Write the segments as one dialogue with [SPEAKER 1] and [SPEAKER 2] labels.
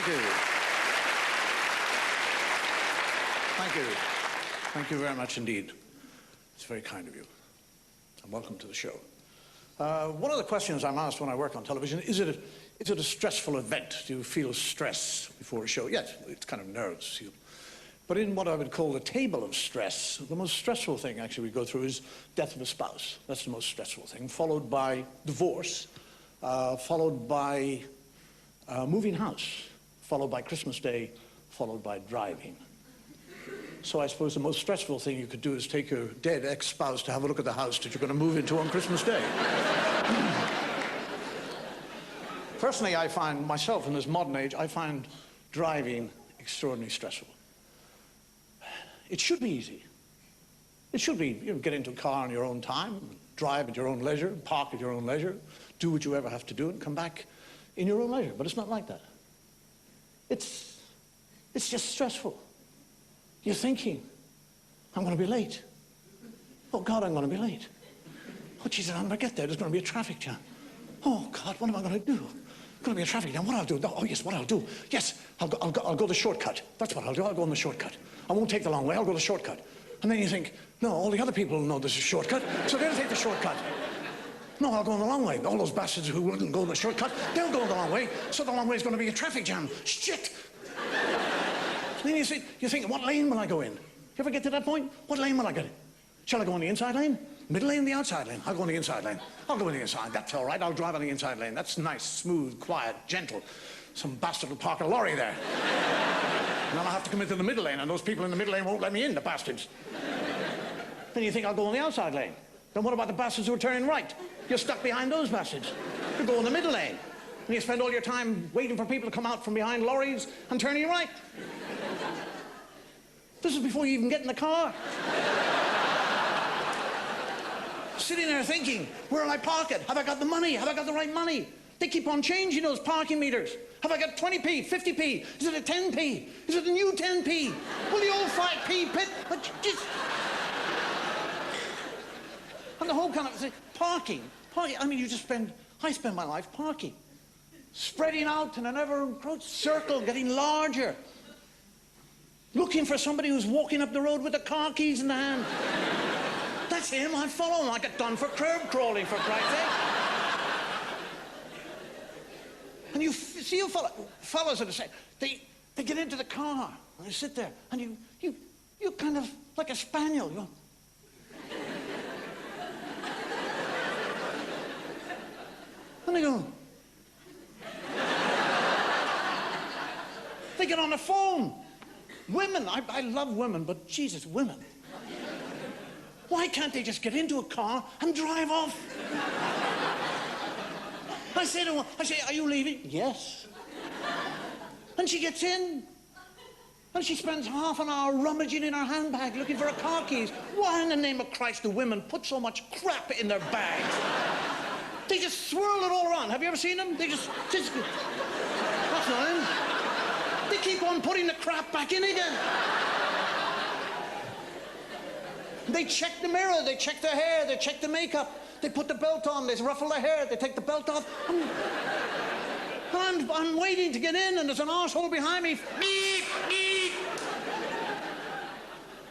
[SPEAKER 1] Thank you. Thank you. Thank you very much indeed. It's very kind of you. And welcome to the show. One of the questions I'm asked when I work on television, is it a stressful event? Do you feel stress before a show? Yes, it's kind of nerves. But in what I would call the table of stress, the most stressful thing actually we go through is death of a spouse. That's the most stressful thing, followed by divorce, followed by moving house, followed by Christmas Day, followed by driving. So I suppose the most stressful thing you could do is take your dead ex-spouse to have a look at the house that you're going to move into on Christmas Day. Personally, I find myself in this modern age, I find driving extraordinarily stressful. It should be easy. It should be, get into a car on your own time, drive at your own leisure, park at your own leisure, do what you ever have to do and come back in your own leisure. But it's not like that. It's just stressful. You're thinking, I'm going to be late. Oh, God, I'm going to be late. Oh, Jesus, I'm going to get there. There's going to be a traffic jam. Oh, God, what am I going to do? There's going to be a traffic jam. What I'll do? Oh, yes, what I'll do? Yes, I'll go the shortcut. That's what I'll do. I'll go on the shortcut. I won't take the long way. I'll go the shortcut. And then you think, no, all the other people know this is a shortcut, so they'll take the shortcut. No, I'll go on the long way. All those bastards who wouldn't go on the shortcut, they'll go the long way, so the long way is going to be a traffic jam. Shit! Then you think, what lane will I go in? You ever get to that point? What lane will I get in? Shall I go on the inside lane? Middle lane, the outside lane? I'll go on the inside lane. I'll go on the inside. That's all right. I'll drive on the inside lane. That's nice, smooth, quiet, gentle. Some bastard will park a lorry there. And then I'll have to come into the middle lane, and those people in the middle lane won't let me in, the bastards. Then you think, I'll go on the outside lane. Then what about the bastards who are turning right? You're stuck behind those bastards. You go in the middle lane. And you spend all your time waiting for people to come out from behind lorries and turning right. This is before you even get in the car. Sitting there thinking, where will I park it? Have I got the money? Have I got the right money? They keep on changing those parking meters. Have I got 20p, 50p? Is it a 10p? Is it a new 10p? Will the old 5p pit? Just... And the whole kind of thing, parking. I mean, I spend my life parking. Spreading out in an ever-encroached circle, getting larger. Looking for somebody who's walking up the road with the car keys in the hand. That's him, I follow him. I get done for curb crawling, for Christ's sake. And you see you fellas are the same. They get into the car, and they sit there, and you kind of like a spaniel, you know. And they go. They get on the phone. Women, I love women, but Jesus, women. Why can't they just get into a car and drive off? I say to her, are you leaving? Yes. And she gets in. And she spends half an hour rummaging in her handbag looking for her car keys. Why in the name of Christ do women put so much crap in their bags? They just swirl it all around. Have you ever seen them? They just that's not him. They keep on putting the crap back in again. They check the mirror, they check their hair, they check the makeup, they put the belt on, they ruffle their hair, they take the belt off. I'm waiting to get in, and there's an arsehole behind me. Beep, beep.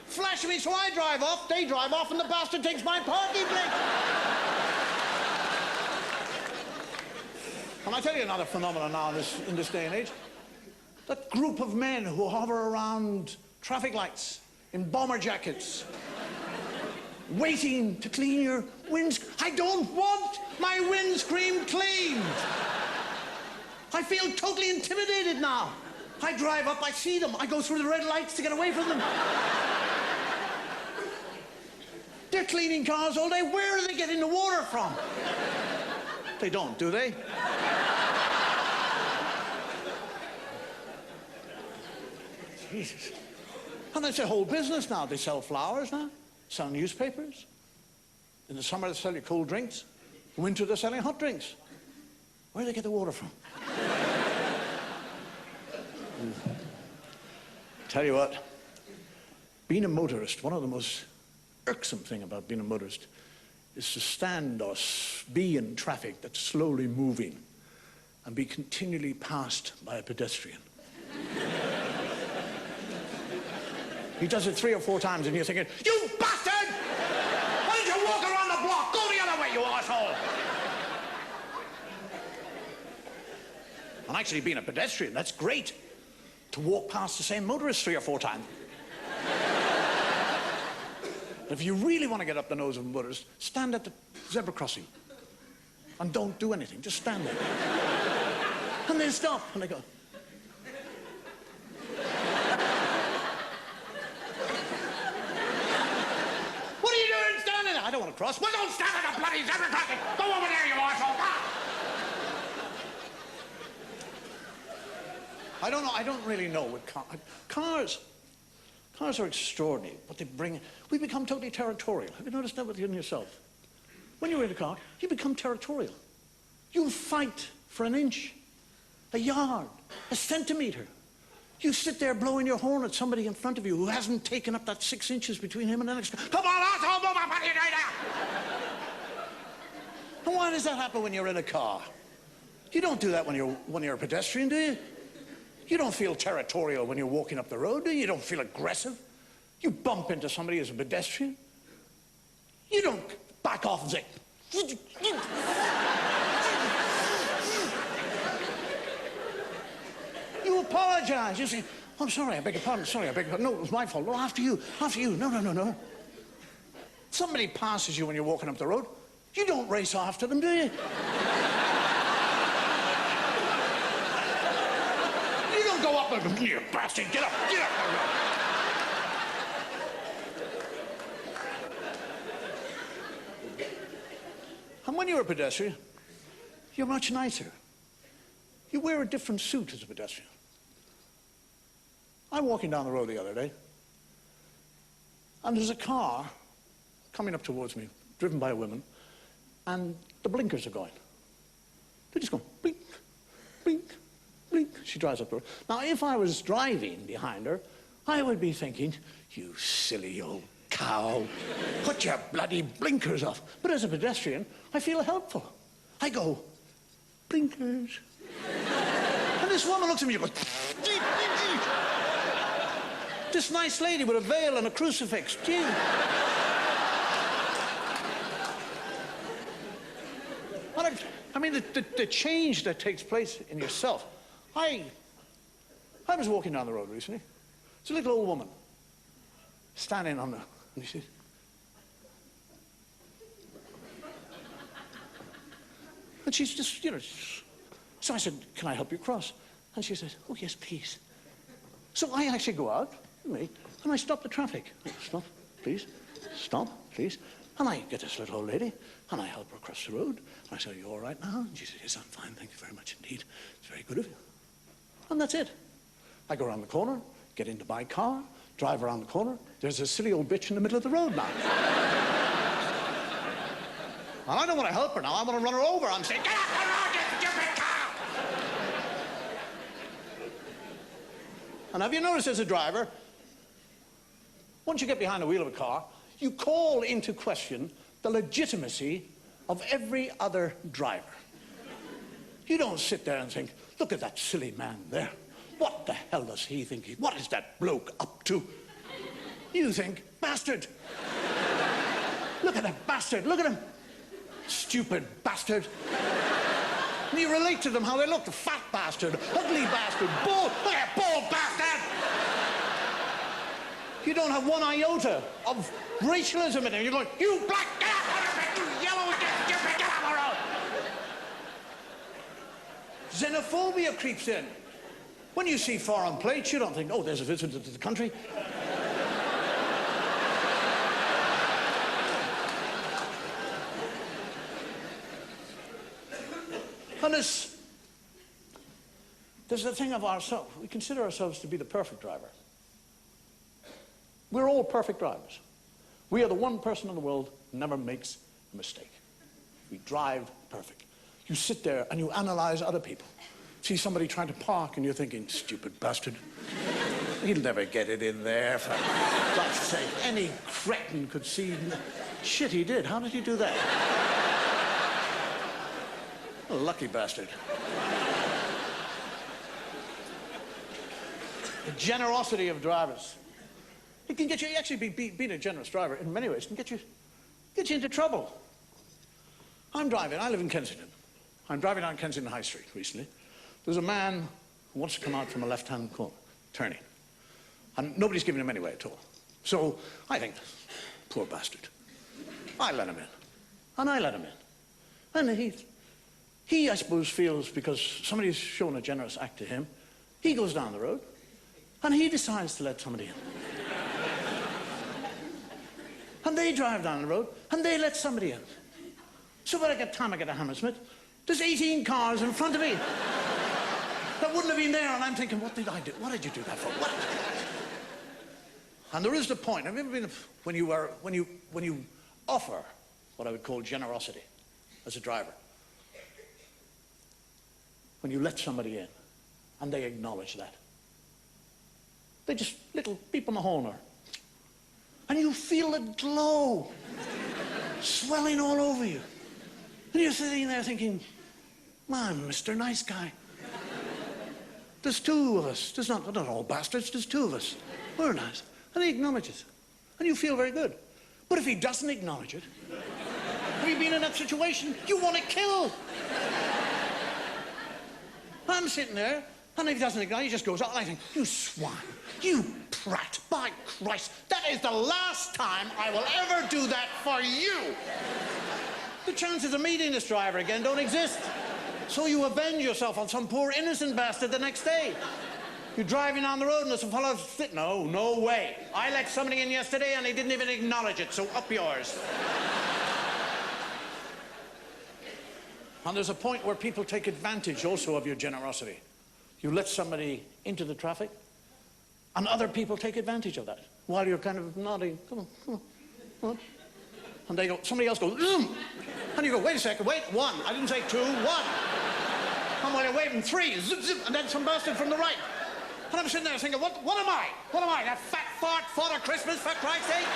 [SPEAKER 1] Flash me, so I drive off, they drive off, and the bastard takes my parking brake. And I tell you another phenomenon now in this day and age. That group of men who hover around traffic lights in bomber jackets, waiting to clean your windscreen. I don't want my windscreen cleaned. I feel totally intimidated now. I drive up, I see them, I go through the red lights to get away from them. They're cleaning cars all day. Where are they getting the water from? They don't, do they? Jesus. And that's their whole business now. They sell flowers now, sell newspapers. In the summer, they sell you cold drinks. In winter, they're selling hot drinks. Where do they get the water from? Tell you what, being a motorist, one of the most irksome thing about being a motorist is to stand or be in traffic that's slowly moving and be continually passed by a pedestrian. He does it 3 or 4 times, and you're thinking, you bastard! Why don't you walk around the block? Go the other way, you asshole! And actually, being a pedestrian, that's great. To walk past the same motorist 3 or 4 times. If you really want to get up the nose of a motorist, stand at the zebra crossing. And don't do anything, just stand there. And they stop, and they go. What are you doing standing there? I don't want to cross. Well, don't stand at the bloody zebra crossing! Go over there, you arsehole! I don't really know with cars. Cars are extraordinary, what they bring. We become totally territorial. Have you noticed that within yourself? When you're in a car, you become territorial. You'll fight for an inch, a yard, a centimetre. You sit there blowing your horn at somebody in front of you who hasn't taken up that 6 inches between him and the next guy. Come on, asshole, move up, what are you doing now? And why does that happen when you're in a car? You don't do that when you're a pedestrian, do you? You don't feel territorial when you're walking up the road, do you? You don't feel aggressive. You bump into somebody as a pedestrian. You don't back off and say, you apologize. You say, oh, I'm sorry, I beg your pardon, sorry, I beg your pardon. No, it was my fault. No, after you. No. Somebody passes you when you're walking up the road. You don't race after them, do you? Go up and you bastard, get up. And when you're a pedestrian, you're much nicer. You wear a different suit as a pedestrian. I'm walking down the road the other day, and there's a car coming up towards me, driven by a woman, and the blinkers are going. They're just going, blink, blink, blink. She drives up the road. Now, if I was driving behind her, I would be thinking, you silly old cow, put your bloody blinkers off. But as a pedestrian, I feel helpful. I go, blinkers. And this woman looks at me and goes, this nice lady with a veil and a crucifix, gee. I mean, the change that takes place in yourself. I was walking down the road recently. It's a little old woman standing on the, and she said, and she's just, you know, so I said, can I help you cross? And she said, oh, yes, please. So I actually go out, and I stop the traffic. Stop, please. Stop, please. And I get this little old lady, and I help her across the road. And I say, are you all right now? And she said, yes, I'm fine, thank you very much indeed. It's very good of you. And that's it. I go around the corner, get into my car, drive around the corner. There's a silly old bitch in the middle of the road now. And I don't want to help her now. I want to run her over. I'm saying, get off the road, you stupid cow! And have you noticed as a driver, once you get behind the wheel of a car, you call into question the legitimacy of every other driver. You don't sit there and think, look at that silly man there. What the hell does he think? What is that bloke up to? You think, bastard. Look at that bastard. Look at him. Stupid bastard. And you relate to them how they look. The fat bastard, ugly bastard, bald. Look at that bald bastard. You don't have one iota of racialism in there. You're going, you black, get out, you yellow, stupid, get out of the road. Xenophobia creeps in. When you see foreign plates, you don't think, oh, there's a visitor to the country. And there's the thing of ourselves. We consider ourselves to be the perfect driver. We're all perfect drivers. We are the one person in the world who never makes a mistake. We drive perfect. You sit there and you analyze other people. See somebody trying to park and you're thinking, stupid bastard. He'll never get it in there, for God's sake. Any cretin could see. Shit, he did. How did he do that? A lucky bastard. The generosity of drivers. It can get you, actually being a generous driver in many ways can get you into trouble. I'm driving, I live in Kensington. I'm driving down Kensington High Street recently. There's a man who wants to come out from a left-hand corner, turning. And nobody's giving him any way at all. So I think, poor bastard. I let him in. And I let him in. And he, I suppose, feels because somebody's shown a generous act to him, he goes down the road and he decides to let somebody in. And they drive down the road and they let somebody in. So by the time I get to Hammersmith, there's 18 cars in front of me that wouldn't have been there, and I'm thinking, what did I do? What did you do that for? What? And there is the point. Have you ever been when you offer what I would call generosity as a driver? When you let somebody in and they acknowledge that. They just little beep on the horn, and you feel a glow swelling all over you. And you're sitting there thinking, I'm Mr. Nice Guy. There's two of us. There's not all bastards, there's two of us. We're nice. And he acknowledges. And you feel very good. But if he doesn't acknowledge it, have you been in that situation? You want to kill. I'm sitting there, and if he doesn't acknowledge, he just goes out, and I think, you swine, you prat, by Christ, that is the last time I will ever do that for you. The chances of meeting this driver again don't exist. So you avenge yourself on some poor innocent bastard the next day. You're driving on the road and there's a fellow sitting. No way. I let somebody in yesterday and he didn't even acknowledge it, so up yours. And there's a point where people take advantage also of your generosity. You let somebody into the traffic and other people take advantage of that while you're kind of nodding. Come on. And they go, somebody else goes, and you go, wait a second, wait, one. I didn't say two, one. And while you're waiting, three, zip, zip, and then some bastard from the right. And I'm sitting there thinking, what am I? What am I? That fat fart, father Christmas, for Christ's sake?